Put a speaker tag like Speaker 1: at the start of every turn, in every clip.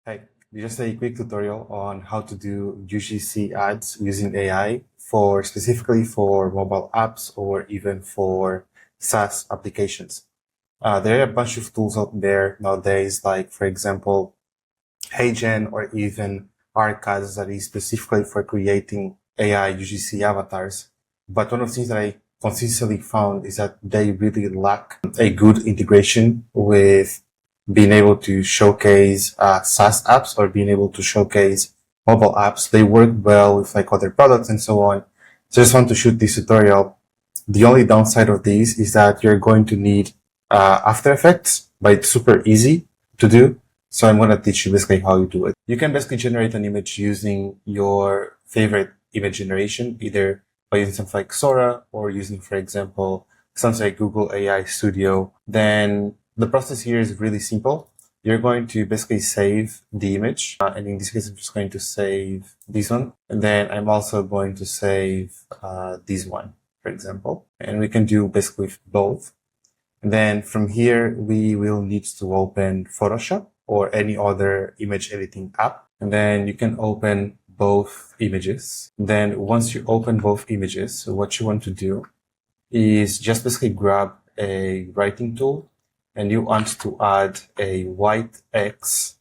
Speaker 1: Hey, just a quick tutorial on how to do UGC ads using AI specifically for mobile apps or even for SaaS applications. There are a bunch of tools out there nowadays, like for example, HeyGen or even Arcas that is specifically for creating AI UGC avatars. But one of the things that I consistently found is that they really lack a good integration with being able to showcase SaaS apps or being able to showcase mobile apps. They work well with like other products and so on. So I just want to shoot this tutorial. The only downside of this is that you're going to need After Effects, but it's super easy to do. So I'm going to teach you basically how you do it. You can basically generate an image using your favorite image generation, either by using something like Sora or using, for example, something like Google AI Studio. Then the process here is really simple. You're going to basically save the image. And in this case, I'm just going to save this one. And then I'm also going to save this one, for example. And we can do basically both. And then from here, we will need to open Photoshop or any other image editing app. And then you can open both images. Then once you open both images, what you want to do is just basically grab a writing tool and you want to add a white X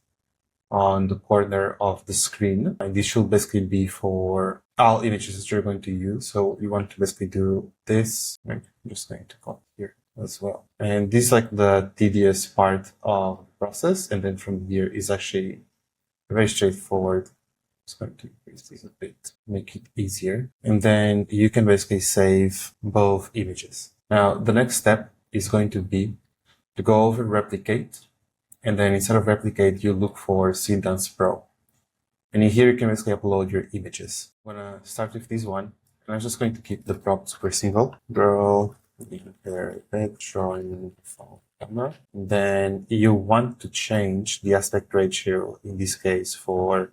Speaker 1: on the corner of the screen. And this should basically be for all images that you're going to use. So you want to basically do this. I'm just going to go here as well. And this is like the tedious part of the process. And then from here is actually very straightforward. Just going to increase this a bit, make it easier. And then you can basically save both images. Now, the next step is going to be to go over replicate. And then instead of replicate, you look for Seedance Pro. And in here, you can basically upload your images. I'm going to start with this one. And I'm just going to keep the prompt super simple. Draw, drawing phone camera. Then you want to change the aspect ratio, in this case, for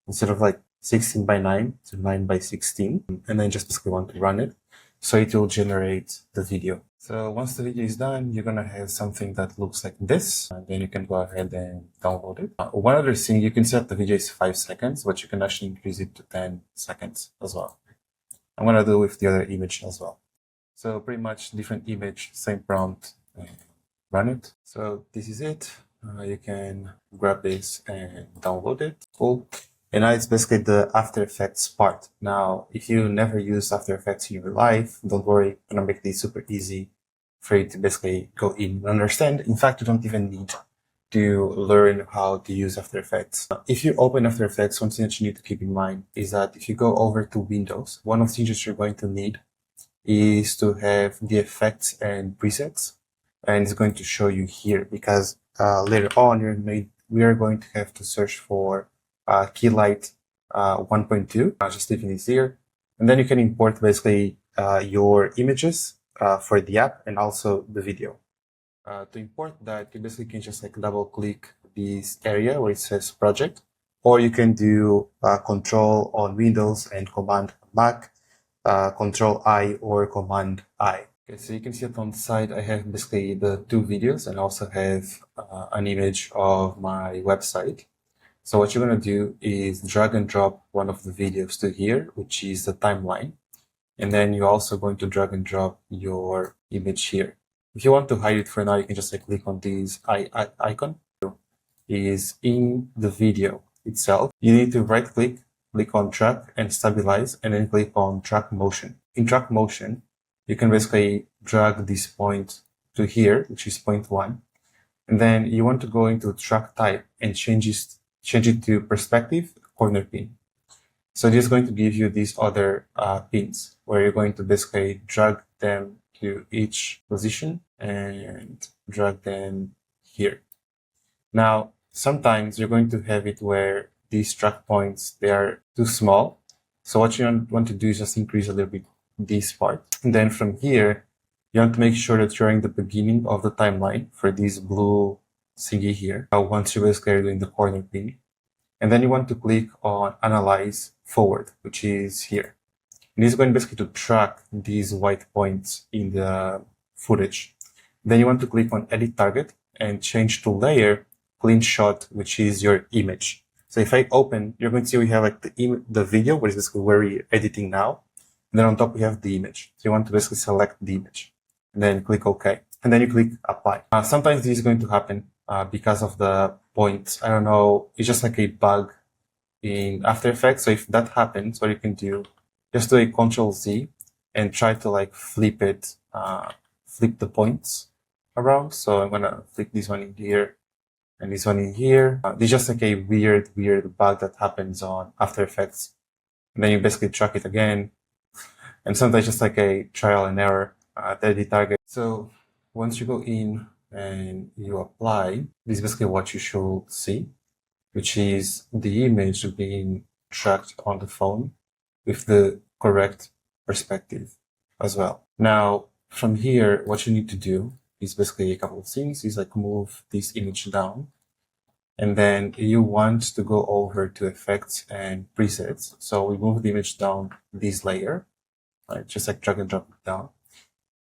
Speaker 1: instead of like 16 by 9 to 9 by 16. And then just basically want to run it. So it will generate the video. So once the video is done, you're going to have something that looks like this. And then you can go ahead and download it. One other thing, you can set the video is 5 seconds, but you can actually increase it to 10 seconds as well. I'm going to do with the other image as well. So pretty much different image, same prompt, run it. So this is it. You can grab this and download it. Cool. And now it's basically the After Effects part. Now, if you never use After Effects in your life, don't worry, I'm going to make this super easy for you to basically go in and understand. In fact, you don't even need to learn how to use After Effects. If you open After Effects, one thing that you need to keep in mind is that if you go over to Windows, one of the things that you're going to need is to have the effects and presets. And it's going to show you here because later on, we are going to have to search for Keylight 1.2. Just leaving this here. And then you can import basically your images for the app and also the video. To import that, you basically can just like double click this area where it says project, or you can do Control on Windows and Command Mac, Control I or Command I. Okay, so you can see that on the side, I have basically the two videos and also have an image of my website. So what you're going to do is drag and drop one of the videos to here, which is the timeline. And then you're also going to drag and drop your image here. If you want to hide it for now, you can just like click on this icon. Is in the video itself. You need to right click on track and stabilize, and then click on track motion. In track motion, you can basically drag this point to here, which is point 1. And then you want to go into track type and change it to perspective corner pin. So this is going to give you these other pins where you're going to basically drag them to each position and drag them here. Now, sometimes you're going to have it where these track points, they are too small. So what you want to do is just increase a little bit this part. And then from here, you want to make sure that you're in the beginning of the timeline for this blue thingy here. Once you basically are doing the corner pin. And then you want to click on Analyze Forward, which is here. And this is going basically to track these white points in the footage. Then you want to click on Edit Target and change to Layer clean shot, which is your image. So if I open, you're going to see we have like the video, which is basically where we're editing now. And then on top we have the image. So you want to basically select the image and then click OK. And then you click apply. Sometimes this is going to happen because of the points. I don't know. It's just like a bug in After Effects. So if that happens, what you can do, just do a Control Z and try to like flip it, flip the points around. So I'm going to flip this one in here and this one in here. It's just like a weird bug that happens on After Effects. And then you basically track it again. And sometimes just like a trial and error at the target. So once you go in and you apply, this is basically what you should see, which is the image being tracked on the phone with the correct perspective as well. Now, from here, what you need to do is basically a couple of things. Is like move this image down, and then you want to go over to effects and presets. So we move the image down this layer, right? Just like drag and drop it down.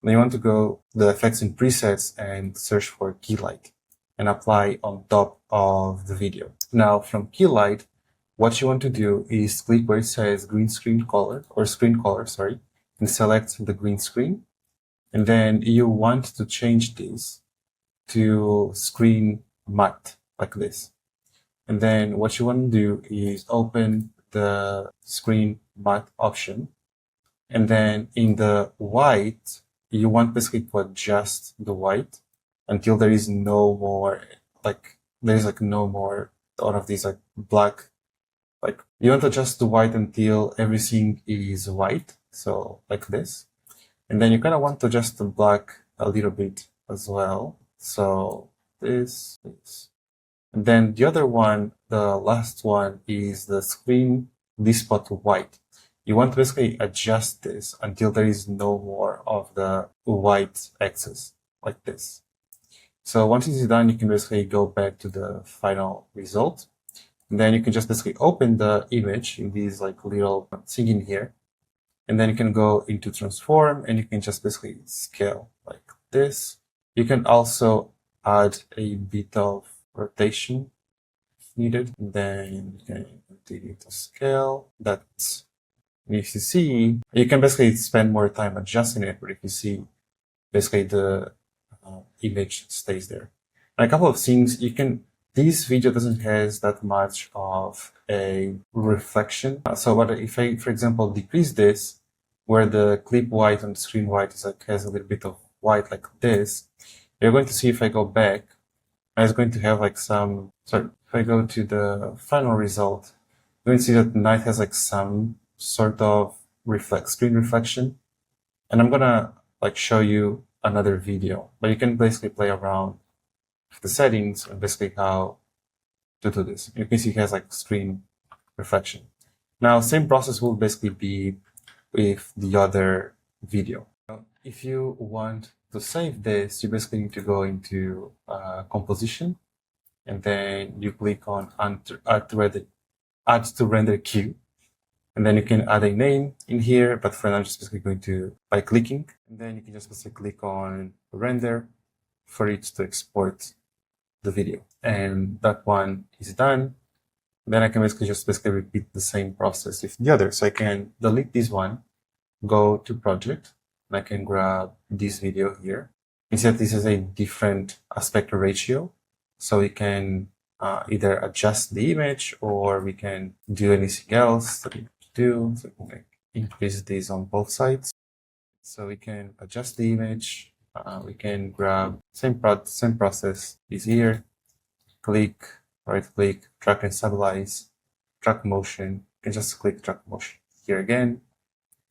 Speaker 1: Then you want to go the effects and presets and search for Keylight and apply on top of the video. Now from Keylight, what you want to do is click where it says green screen color or screen color, sorry, and select the green screen. And then you want to change this to screen matte like this. And then what you want to do is open the screen matte option. And then in the white, you want basically to adjust the white until there is no more, like, there's like no more out of these like black, like you want to adjust the white until everything is white. So like this. And then you kind of want to adjust the black a little bit as well. So this. And then the other one, the last one is the screen spot white. You want to basically adjust this until there is no more of the white excess like this. So once this is done, you can basically go back to the final result. And then you can just basically open the image in these like little thing in here. And then you can go into transform and you can just basically scale like this. You can also add a bit of rotation if needed. And then you can continue to scale. That's, if you see, you can basically spend more time adjusting it, but if you see, basically the image stays there. And a couple of things, you can, this video doesn't have that much of a reflection. So what if I, for example, decrease this, where the clip white and screen white is like, has a little bit of white like this, you're going to see if I go back, it's going to have like some, sorry, if I go to the final result, you're going to see that the night has like some sort of screen reflection. And I'm gonna like show you another video, but you can basically play around with the settings and basically how to do this. You can see it has like screen reflection. Now, same process will basically be with the other video. If you want to save this, you basically need to go into composition, and then you click on add to render queue. And then you can add a name in here, but for now I'm just basically going to, by clicking, and then you can just basically click on render for it to export the video. And that one is done. Then I can basically repeat the same process with the other. So I can delete this one, go to project, and I can grab this video here. You see that this is a different aspect ratio. So we can either adjust the image or we can do anything else that we do. So we can increase this on both sides. So we can adjust the image. We can grab same process is here. Click, right click, track and stabilize, track motion. You can just click track motion here again.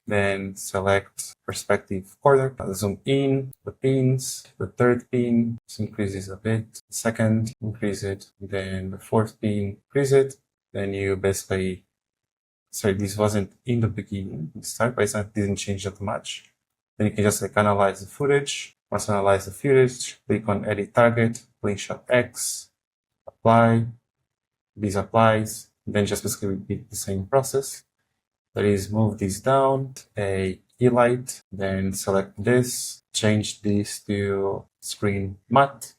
Speaker 1: Then select perspective corner, zoom in the pins, the third pin, just increase this a bit, second, increase it, then the fourth pin, increase it. Then you basically, sorry, this wasn't in the beginning, but it didn't change that much. Then you can just like analyze the footage. Once you analyze the footage, click on edit target, clean shot X, apply, this applies, then just basically repeat the same process. That is, move this down, a Keylight, then select this, change this to screen matte,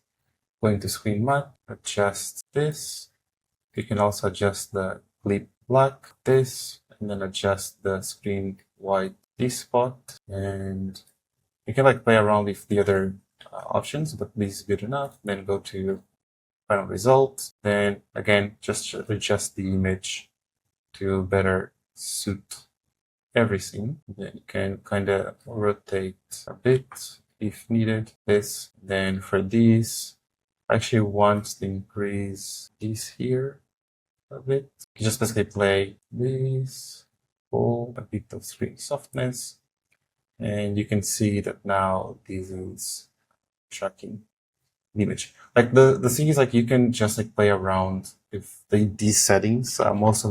Speaker 1: going to screen matte, adjust this. You can also adjust the clip black, this, and then adjust the screen white, this spot, and you can like play around with the other options, but this is good enough. Then go to final result. Then again, just adjust the image to better suit everything. Then you can kind of rotate a bit if needed. This. Then for these, I actually want to increase these here a bit. You just basically play this, pull a bit of screen softness, and you can see that now this is tracking the image. Like the thing is, like, you can just like play around with these settings. Most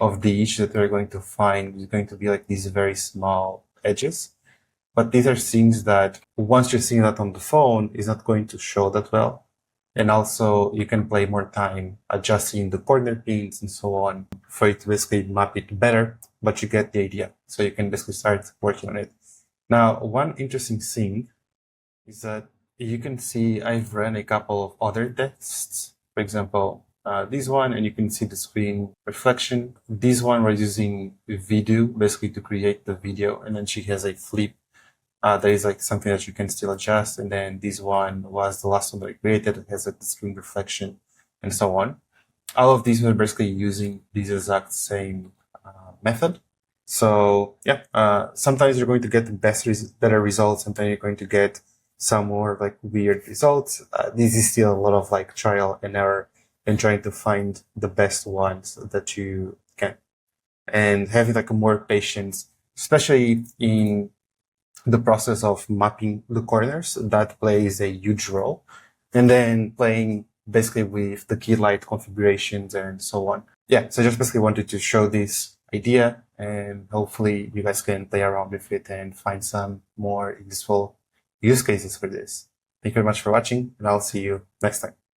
Speaker 1: of the issue that we're going to find is going to be like these very small edges. But these are things that once you're seeing that on the phone is not going to show that well. And also you can play more time adjusting the corner pins and so on for it to basically map it better, but you get the idea. So you can basically start working on it. Now, one interesting thing is that you can see I've run a couple of other tests. For example, this one, and you can see the screen reflection. This one, we're using video basically to create the video, and then she has a flip. There is like something that you can still adjust. And then this one was the last one that I created. It has like the screen reflection and so on. All of these were basically using this exact same method. So yeah, sometimes you're going to get the better results. Sometimes you're going to get some more like weird results. This is still a lot of like trial and error and trying to find the best ones that you can, and having like more patience, especially in the process of mapping the corners. That plays a huge role. And then playing basically with the Keylight configurations and so on. Yeah, so I just basically wanted to show this idea, and hopefully you guys can play around with it and find some more useful use cases for this. Thank you very much for watching, and I'll see you next time.